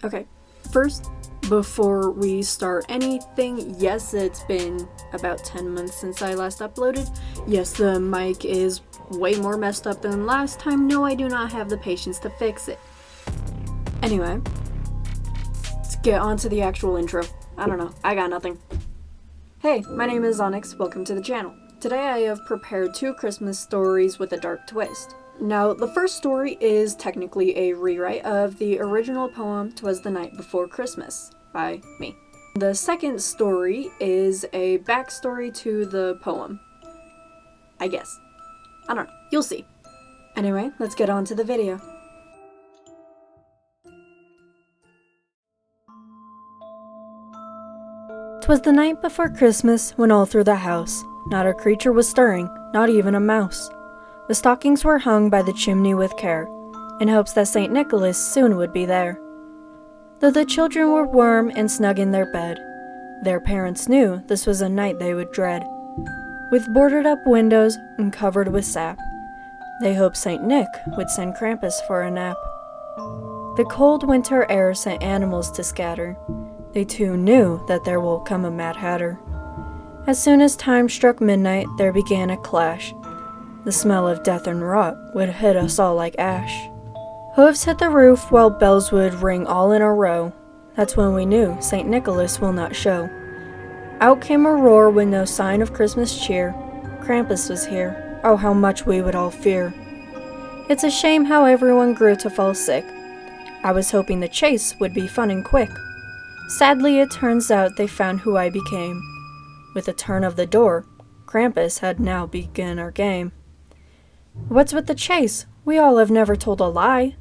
Okay, first, before we start anything, yes, it's been about 10 months since I last uploaded. Yes, the mic is way more messed up than last time. No, I do not have the patience to fix it. Anyway, let's get on to the actual intro. I don't know, I got nothing. Hey, my name is Onyx, welcome to the channel. Today I have prepared 2 Christmas stories with a dark twist. Now, the first story is technically a rewrite of the original poem "'Twas the Night Before Christmas" by me. The second story is a backstory to the poem. I guess. I don't know. You'll see. Anyway, let's get on to the video. "'Twas the night before Christmas when all through the house not a creature was stirring, not even a mouse. The stockings were hung by the chimney with care, in hopes that St. Nicholas soon would be there. Though the children were warm and snug in their bed, their parents knew this was a night they would dread. With boarded up windows and covered with sap, they hoped St. Nick would send Krampus for a nap. The cold winter air sent animals to scatter. They too knew that there will come a Mad Hatter. As soon as time struck midnight, there began a clash. The smell of death and rot would hit us all like ash. Hooves hit the roof while bells would ring all in a row. That's when we knew St. Nicholas will not show. Out came a roar with no sign of Christmas cheer. Krampus was here. Oh, how much we would all fear. It's a shame how everyone grew to fall sick. I was hoping the chase would be fun and quick. Sadly, it turns out they found who I became. With a turn of the door, Krampus had now begun our game. What's with the chase? We all have never told a lie.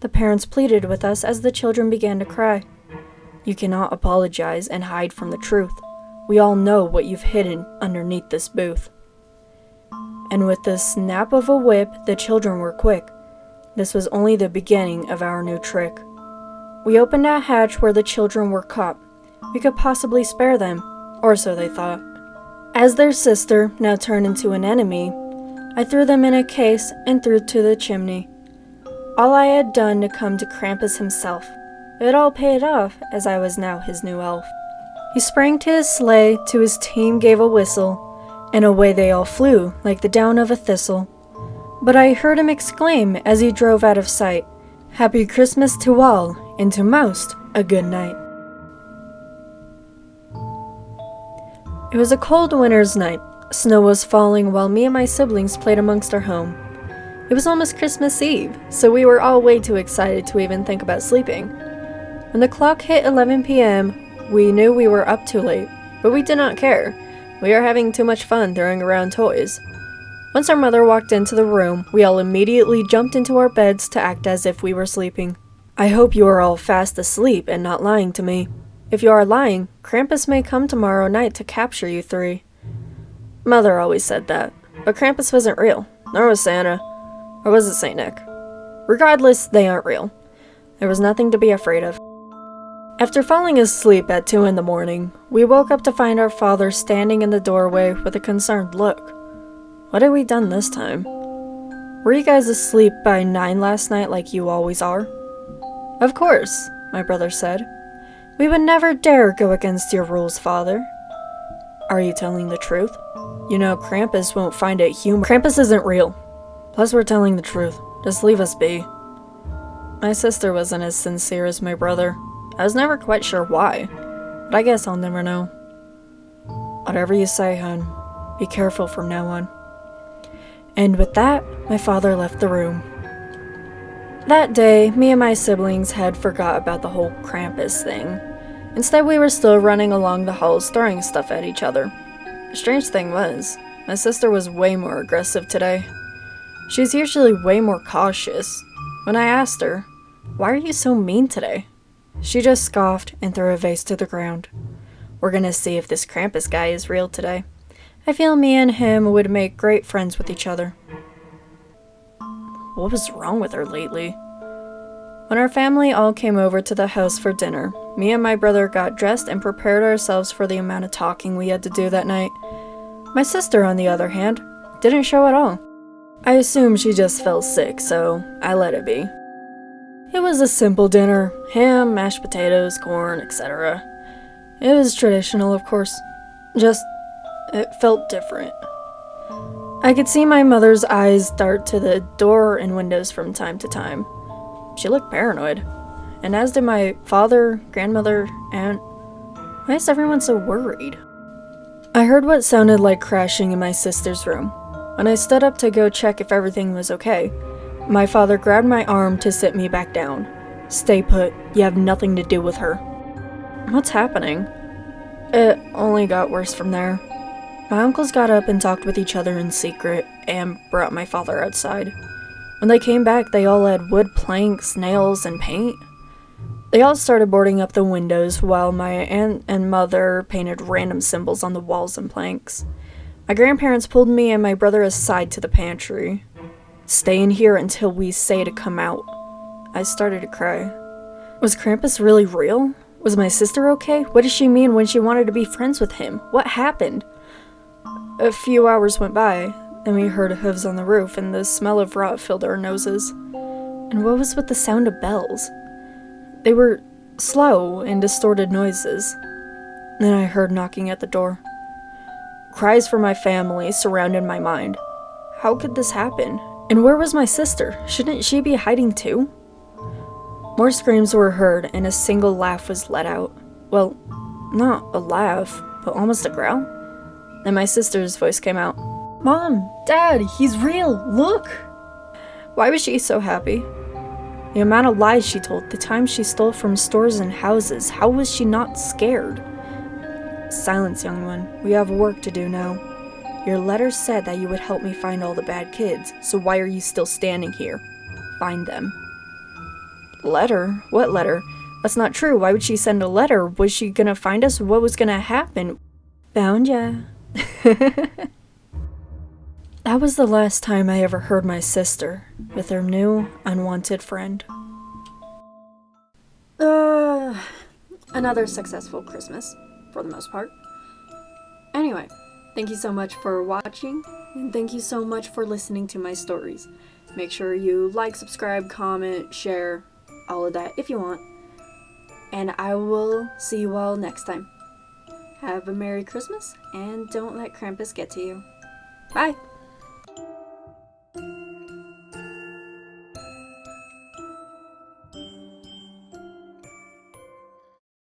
The parents pleaded with us as the children began to cry. You cannot apologize and hide from the truth. We all know what you've hidden underneath this booth. And with the snap of a whip, the children were quick. This was only the beginning of our new trick. We opened a hatch where the children were caught. We could possibly spare them, or so they thought. As their sister, now turned into an enemy, I threw them in a case and threw to the chimney. All I had done to come to Krampus himself. It all paid off, as I was now his new elf. He sprang to his sleigh, to his team gave a whistle, and away they all flew like the down of a thistle. But I heard him exclaim as he drove out of sight, "Happy Christmas to all, and to most a good night." It was a cold winter's night. Snow was falling while me and my siblings played amongst our home. It was almost Christmas Eve, so we were all way too excited to even think about sleeping. When the clock hit 11 p.m., we knew we were up too late, but we did not care. We were having too much fun throwing around toys. Once our mother walked into the room, we all immediately jumped into our beds to act as if we were sleeping. I hope you are all fast asleep and not lying to me. If you are lying, Krampus may come tomorrow night to capture you 3. Mother always said that, but Krampus wasn't real, nor was Santa, or was it St. Nick? Regardless, they aren't real. There was nothing to be afraid of. After falling asleep at 2 in the morning, we woke up to find our father standing in the doorway with a concerned look. What had we done this time? Were you guys asleep by 9 last night like you always are? Of course, my brother said. We would never dare go against your rules, father. Are you telling the truth? You know Krampus won't find it humorous. Krampus isn't real. Plus we're telling the truth. Just leave us be. My sister wasn't as sincere as my brother. I was never quite sure why, but I guess I'll never know. Whatever you say, hon. Be careful from now on. And with that, my father left the room. That day, me and my siblings had forgot about the whole Krampus thing. Instead, we were still running along the halls throwing stuff at each other. The strange thing was, my sister was way more aggressive today. She's usually way more cautious. When I asked her, "Why are you so mean today?" she just scoffed and threw a vase to the ground. We're gonna see if this Krampus guy is real today. I feel me and him would make great friends with each other. What was wrong with her lately? When our family all came over to the house for dinner, me and my brother got dressed and prepared ourselves for the amount of talking we had to do that night. My sister, on the other hand, didn't show at all. I assume she just fell sick, so I let it be. It was a simple dinner: ham, mashed potatoes, corn, etc. It was traditional, of course. Just, it felt different. I could see my mother's eyes dart to the door and windows from time to time. She looked paranoid. And as did my father, grandmother, aunt. Why is everyone so worried? I heard what sounded like crashing in my sister's room. When I stood up to go check if everything was okay, my father grabbed my arm to sit me back down. "Stay put. You have nothing to do with her." What's happening? It only got worse from there. My uncles got up and talked with each other in secret and brought my father outside. When they came back, they all had wood planks, nails, and paint. They all started boarding up the windows while my aunt and mother painted random symbols on the walls and planks. My grandparents pulled me and my brother aside to the pantry. "Stay in here until we say to come out." I started to cry. Was Krampus really real? Was my sister okay? What did she mean when she wanted to be friends with him? What happened? A few hours went by, then we heard hooves on the roof and the smell of rot filled our noses. And what was with the sound of bells? They were slow and distorted noises. Then I heard knocking at the door. Cries for my family surrounded my mind. How could this happen? And where was my sister? Shouldn't she be hiding too? More screams were heard and a single laugh was let out. Well, not a laugh, but almost a growl. Then my sister's voice came out. "Mom, Dad, he's real, look!" Why was she so happy? The amount of lies she told, the time she stole from stores and houses, how was she not scared? Silence, young one. We have work to do now. Your letter said that you would help me find all the bad kids, so why are you still standing here? Find them. Letter? What letter? That's not true. Why would she send a letter? Was she gonna find us? What was gonna happen? Found ya. That was the last time I ever heard my sister with her new, unwanted friend. Another successful Christmas, for the most part. Anyway, thank you so much for watching, and thank you so much for listening to my stories. Make sure you like, subscribe, comment, share, all of that if you want. And I will see you all next time. Have a Merry Christmas, and don't let Krampus get to you. Bye!